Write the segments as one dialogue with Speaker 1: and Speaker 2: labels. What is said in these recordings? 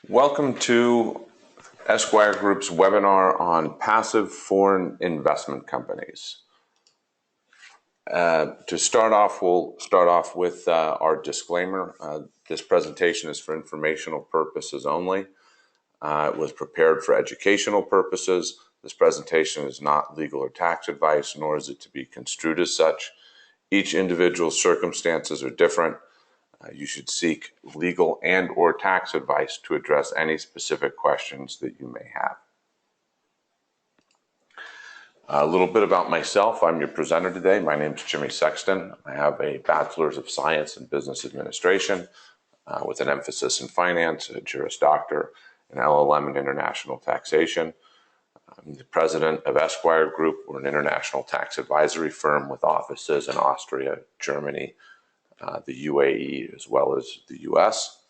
Speaker 1: Welcome to Esquire Group's webinar on passive foreign investment companies. To start off, we'll start off with our disclaimer. This presentation is for informational purposes only. It was prepared for educational purposes. This presentation is not legal or tax advice, nor is it to be construed as such. Each individual's circumstances are different. You should seek legal and or tax advice to address any specific questions that you may have. A little bit about myself. I'm your presenter today. My name is Jimmy Sexton. I have a Bachelor's of Science in Business Administration with an emphasis in finance, a Juris Doctor, an LL.M in International Taxation. I'm the president of Esquire Group. We're an international tax advisory firm with offices in Austria, Germany, the UAE, as well as the US.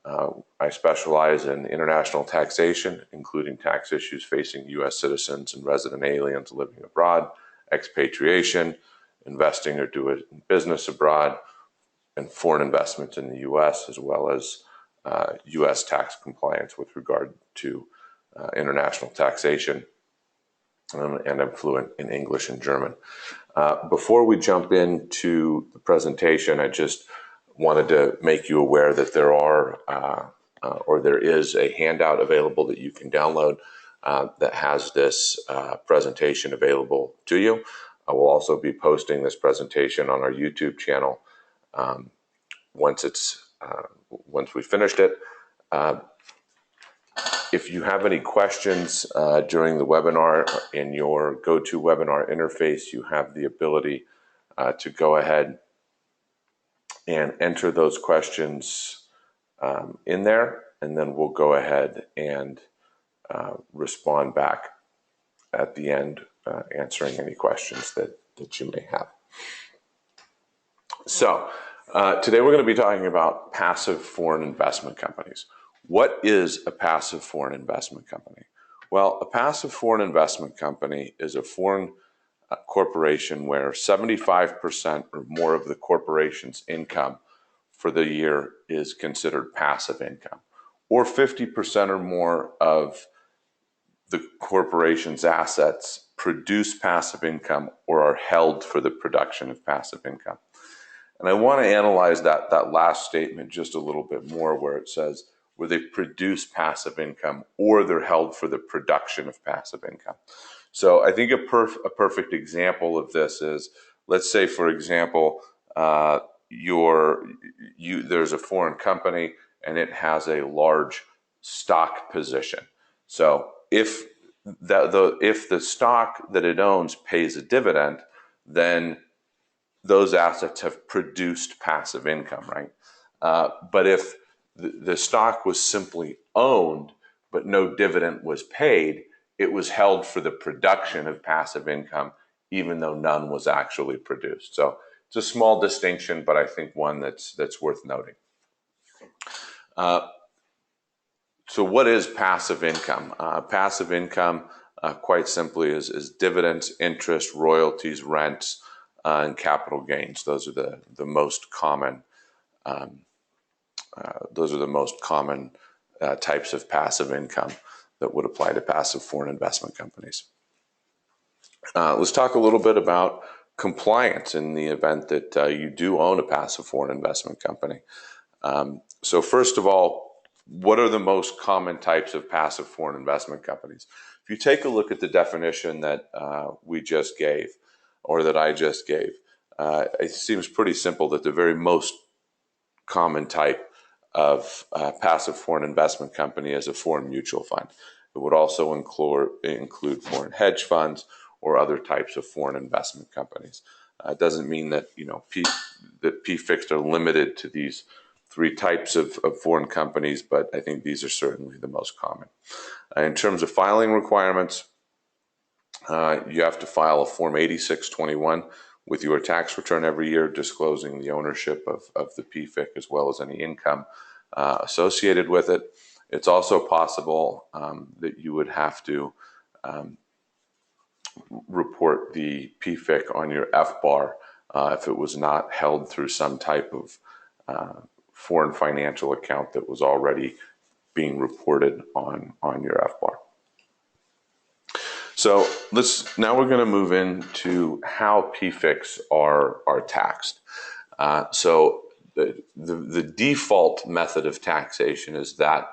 Speaker 1: I specialize in international taxation, including tax issues facing US citizens and resident aliens living abroad, expatriation, investing or doing business abroad, and foreign investments in the US, as well as US tax compliance with regard to international taxation. And I'm fluent in English and German. Before we jump into the presentation, I just wanted to make you aware that there is a handout available that you can download that has this presentation available to you. I will also be posting this presentation on our YouTube channel once we finished it. If you have any questions during the webinar, in your GoToWebinar interface, you have the ability to go ahead and enter those questions in there, and then we'll go ahead and respond back at the end, answering any questions that you may have. So today we're going to be talking about passive foreign investment companies. What is a passive foreign investment company? Well, a passive foreign investment company is a foreign corporation where 75% or more of the corporation's income for the year is considered passive income, or 50% or more of the corporation's assets produce passive income or are held for the production of passive income. And I want to analyze that last statement just a little bit more, where it says where they produce passive income or they're held for the production of passive income. So I think a perfect example of this is, let's say, for example, there's a foreign company and it has a large stock position. So if the stock that it owns pays a dividend, then those assets have produced passive income, right? But if the stock was simply owned, but no dividend was paid, it was held for the production of passive income, even though none was actually produced. So it's a small distinction, but I think one that's worth noting. So what is passive income? Passive income, quite simply, is dividends, interest, royalties, rents, and capital gains. Those are the most common. Types of passive income that would apply to passive foreign investment companies. Let's talk a little bit about compliance in the event that you do own a passive foreign investment company. So first of all, what are the most common types of passive foreign investment companies? If you take a look at the definition that we just gave, or that I just gave, it seems pretty simple that the very most common type of passive foreign investment company is a foreign mutual fund. It would also include foreign hedge funds or other types of foreign investment companies. It doesn't mean that that PFICs are limited to these three types of foreign companies, but I think these are certainly the most common. In terms of filing requirements, you have to file a Form 8621 with your tax return every year, disclosing the ownership of the PFIC as well as any income associated with it. It's also possible that you would have to report the PFIC on your FBAR if it was not held through some type of foreign financial account that was already being reported on your FBAR. So now we're going to move into how PFICs are taxed. So the default method of taxation is that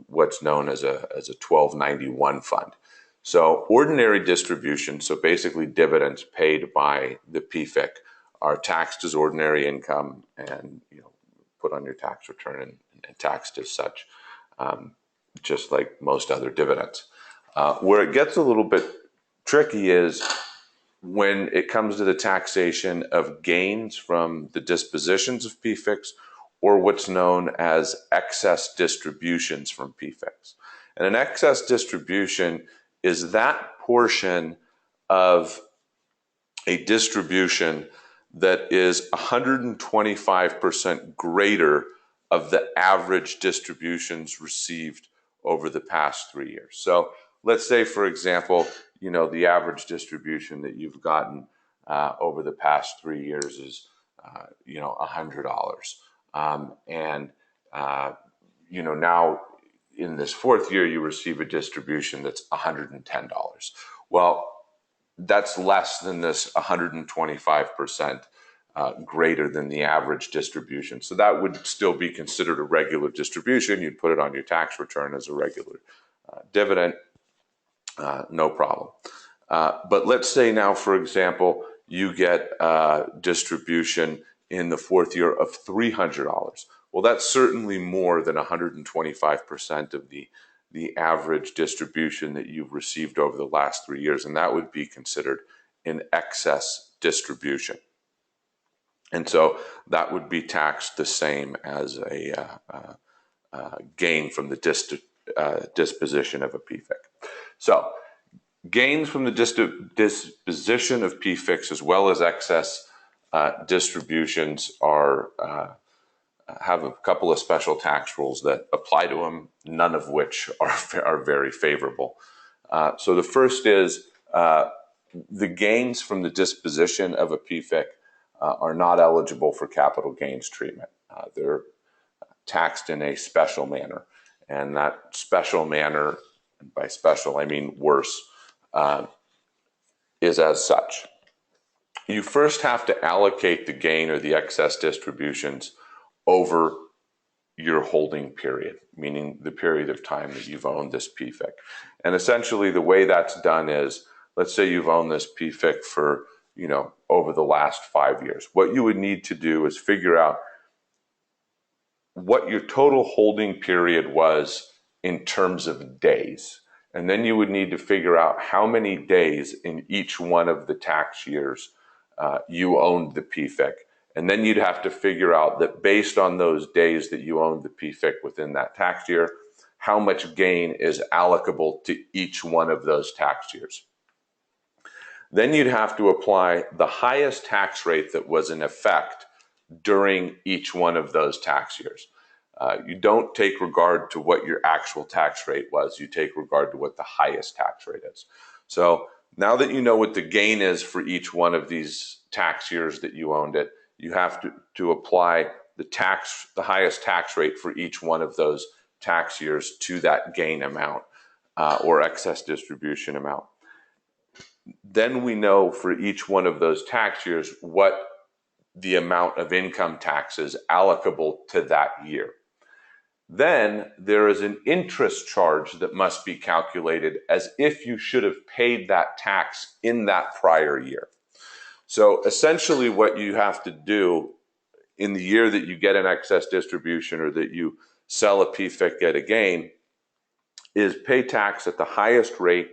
Speaker 1: what's known as a 1291 fund. So ordinary distributions, so basically dividends paid by the PFIC, are taxed as ordinary income and put on your tax return and taxed as such, just like most other dividends. Where it gets a little bit tricky is when it comes to the taxation of gains from the dispositions of PFICs, or what's known as excess distributions from PFICs. And an excess distribution is that portion of a distribution that is 125% greater of the average distributions received over the past 3 years. So let's say, for example, the average distribution that you've gotten over the past 3 years is, $100. Now in this fourth year, you receive a distribution that's $110. Well, that's less than this 125% greater than the average distribution. So that would still be considered a regular distribution. You'd put it on your tax return as a regular dividend, no problem. But let's say now, for example, you get a distribution in the fourth year of $300. Well, that's certainly more than 125% of the average distribution that you've received over the last 3 years, and that would be considered an excess distribution. And so that would be taxed the same as a gain from the disposition of a PFIC. So gains from the disposition of PFICs as well as excess distributions have a couple of special tax rules that apply to them, none of which are very favorable. So the first is the gains from the disposition of a PFIC are not eligible for capital gains treatment. They're taxed in a special manner, and that special manner, and by special I mean worse, is as such. You first have to allocate the gain or the excess distributions over your holding period, meaning the period of time that you've owned this PFIC. And essentially the way that's done is, let's say you've owned this PFIC for, over the last 5 years. What you would need to do is figure out what your total holding period was in terms of days. And then you would need to figure out how many days in each one of the tax years you owned the PFIC. And then you'd have to figure out that based on those days that you owned the PFIC within that tax year, how much gain is allocable to each one of those tax years. Then you'd have to apply the highest tax rate that was in effect during each one of those tax years. You don't take regard to what your actual tax rate was. You take regard to what the highest tax rate is. So now that you know what the gain is for each one of these tax years that you owned it, you have to apply the highest tax rate for each one of those tax years to that gain amount or excess distribution amount. Then we know for each one of those tax years what the amount of income tax is allocable to that year. Then there is an interest charge that must be calculated as if you should have paid that tax in that prior year. So essentially what you have to do in the year that you get an excess distribution or that you sell a PFIC at a gain is pay tax at the highest rate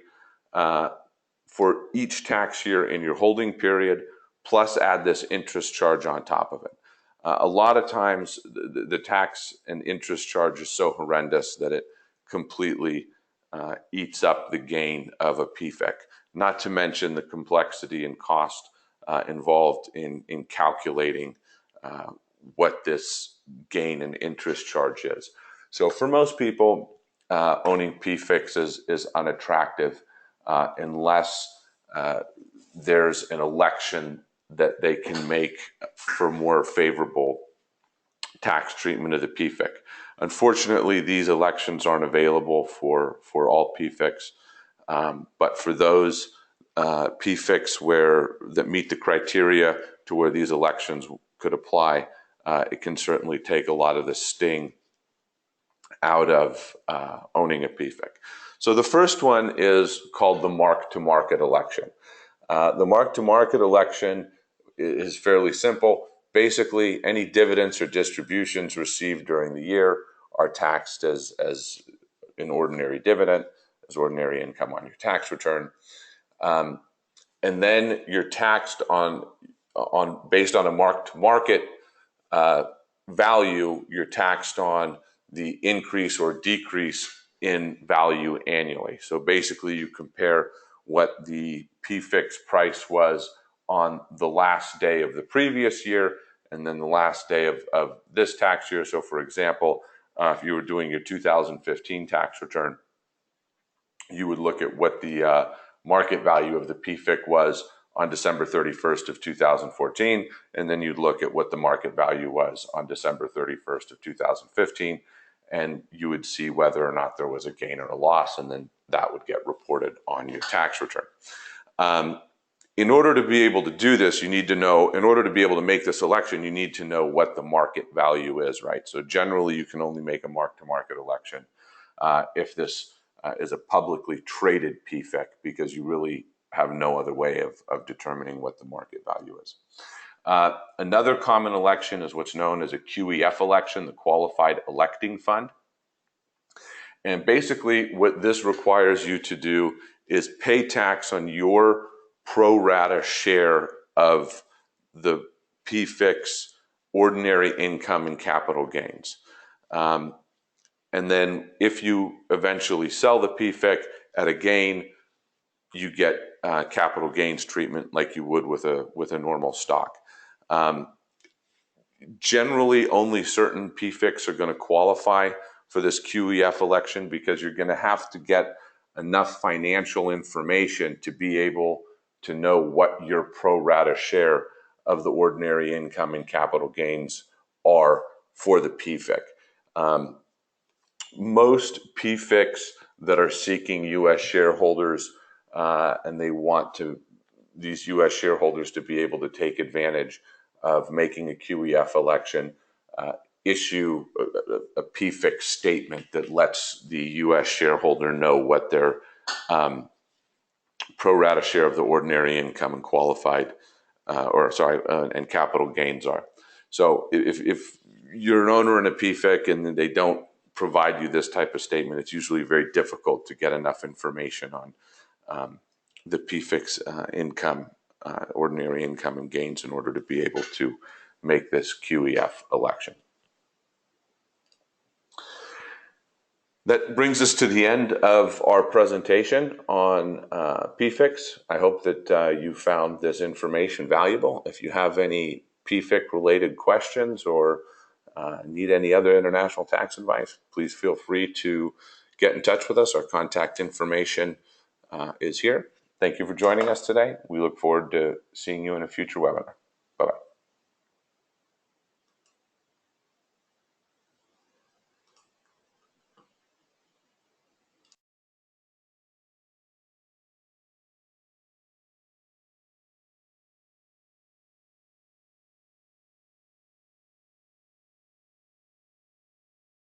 Speaker 1: for each tax year in your holding period, plus add this interest charge on top of it. A lot of times the tax and interest charge is so horrendous that it completely eats up the gain of a PFIC, not to mention the complexity and cost involved in calculating what this gain and interest charge is. So for most people, owning PFICs is unattractive unless there's an election that they can make for more favorable tax treatment of the PFIC. Unfortunately, these elections aren't available for all PFICs, but for those PFICs that meet the criteria to where these elections could apply, it can certainly take a lot of the sting out of owning a PFIC. So the first one is called the mark-to-market election. The mark-to-market election is fairly simple. Basically, any dividends or distributions received during the year are taxed as an ordinary dividend, as ordinary income on your tax return. And then you're taxed based on a mark-to-market value. You're taxed on the increase or decrease in value annually. So basically, you compare what the PFIC's price was on the last day of the previous year and then the last day of this tax year. So for example, if you were doing your 2015 tax return, you would look at what the market value of the PFIC was on December 31st of 2014, and then you'd look at what the market value was on December 31st of 2015, and you would see whether or not there was a gain or a loss, and then that would get reported on your tax return. In order to be able to do this, you need to know, in order to be able to make this election, you need to know what the market value is, right? So generally, you can only make a mark-to-market election if this is a publicly traded PFIC, because you really have no other way of determining what the market value is. Another common election is what's known as a QEF election, the Qualified Electing Fund. And basically what this requires you to do is pay tax on your pro rata share of the PFIC's ordinary income and capital gains. And then if you eventually sell the PFIC at a gain, you get capital gains treatment like you would with a normal stock. Generally, only certain PFICs are going to qualify for this QEF election because you're going to have to get enough financial information to be able to know what your pro rata share of the ordinary income and capital gains are for the PFIC. Most PFICs that are seeking U.S. shareholders and they want these U.S. shareholders to be able to take advantage of making a QEF election, issue a PFIC statement that lets the U.S. shareholder know what their pro rata share of the ordinary income and and capital gains are. So if you're an owner in a PFIC and they don't provide you this type of statement, it's usually very difficult to get enough information on the PFIC's income, ordinary income and gains in order to be able to make this QEF election. That brings us to the end of our presentation on PFICs. I hope that you found this information valuable. If you have any PFIC-related questions or need any other international tax advice, please feel free to get in touch with us. Our contact information is here. Thank you for joining us today. We look forward to seeing you in a future webinar.